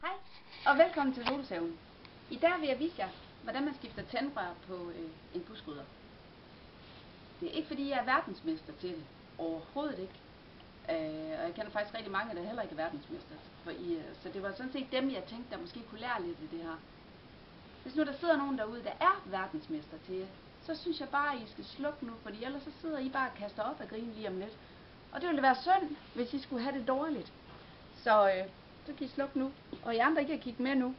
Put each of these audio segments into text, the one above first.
Hej og velkommen til Lodeshaven. I dag vil jeg vise jer, hvordan man skifter tændrør på en buskrydder. Det er ikke fordi jeg er verdensmester til det, overhovedet ikke. Og jeg kender faktisk rigtig mange, der heller ikke er verdensmester. Så det var sådan set dem, jeg tænkte, der måske kunne lære lidt af det her. Hvis nu der sidder nogen derude, der er verdensmester til jer, så synes jeg bare, at I skal slukke nu, fordi ellers så sidder I bare og kaster op og griner lige om lidt. Og det ville være synd, hvis I skulle have det dårligt. Så kan I slukke nu, og I andre kan kigge med nu.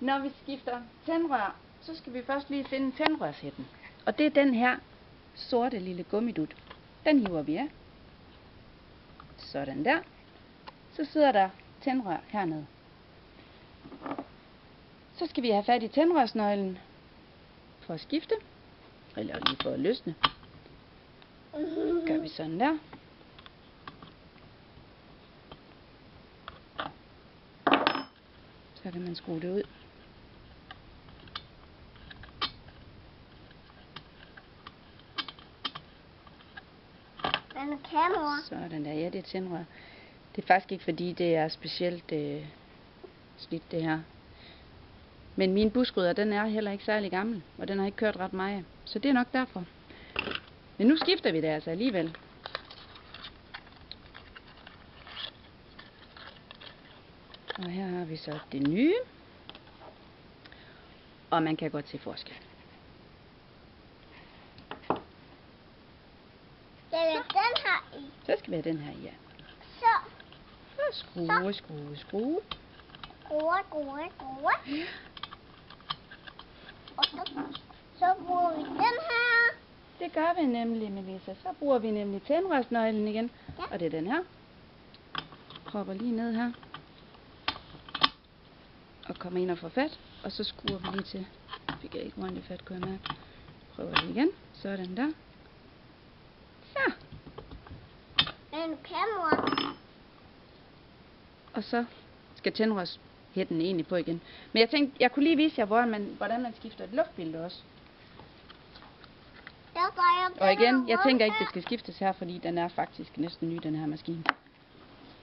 Når vi skifter tændrør, så skal vi først lige finde tændrørshætten. Og det er den her sorte lille gummidut. Den hiver vi af. Sådan der. Så sidder der tændrør hernede. Så skal vi have fat i tændrørsnøglen for at skifte, eller lige for at løsne. Gør vi sådan der. Så kan man skrue det ud. Men kamera. Sådan der, ja, det er tændrør. Det er faktisk ikke fordi det er specielt slidt det her. Men min buskrydder, den er heller ikke særlig gammel, og den har ikke kørt ret meget. Så det er nok derfor. Men nu skifter vi det altså alligevel. Og her har vi så det nye. Og man kan godt se forskel. Den her i. Så skal vi have den her i, ja. Så. Skrue. Skrue. Ja. Og så bruger vi den her. Det gør vi nemlig, Melissa. Så bruger vi nemlig tændrørsnøglen igen. Ja. Og det er den her. Propper lige ned her. Og kommer ind og får fat. Og så skruer vi lige til. Fik jeg ikke ordentligt fat, kunne jeg mærke. Prøver lige igen. Sådan der. Så. Men kamera. Og så skal tændrørshætten egentlig på igen. Men jeg tænkte, jeg kunne lige vise jer, hvordan man skifter et luftfilter også. Og igen, jeg tænker ikke, det skal skiftes her, fordi den er faktisk næsten ny, den her maskine.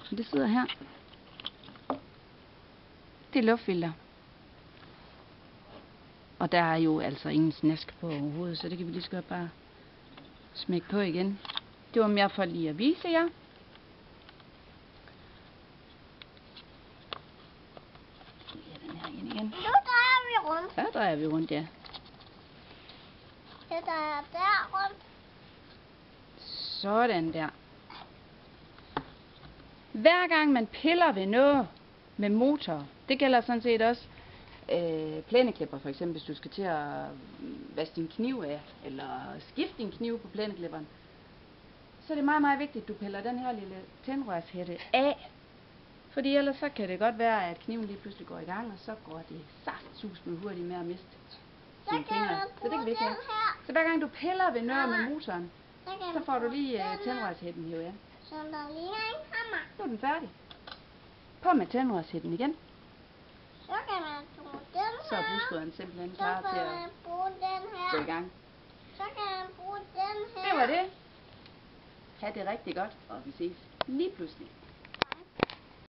Men det sidder her. Det er luftfilter. Og der er jo altså ingen snask på overhovedet, så det kan vi lige så godt bare smække på igen. Det var mere for lige at vise jer. Ja, den her igen. Nu drejer vi rundt. Der drejer vi rundt, ja. Så drejer der rundt. Sådan der. Hver gang man piller ved noget med motor, det gælder sådan set også plæneklipper for eksempel, hvis du skal til at vaske din kniv af, eller skifte din kniv på plæneklipperen, så er det meget, meget vigtigt, at du piller den her lille tændrørshætte af. Fordi ellers så kan det godt være, at kniven lige pludselig går i gang, og så går det saftsus med hurtigt med at miste sine fingre. Så det kan vi ikke have. Så hver gang du piller ved noget med motoren, så får du lige tændrørshætten hævet af. Så der ligner en hammer. Nu er den færdig. På med tændrørshætten igen. Så kan man bruge den her. Så er buskrydderen simpelthen klar til Så kan at man bruge den her. gå i gang. Så kan man bruge den her. Det var det. Ha' det rigtig godt, og vi ses lige pludselig.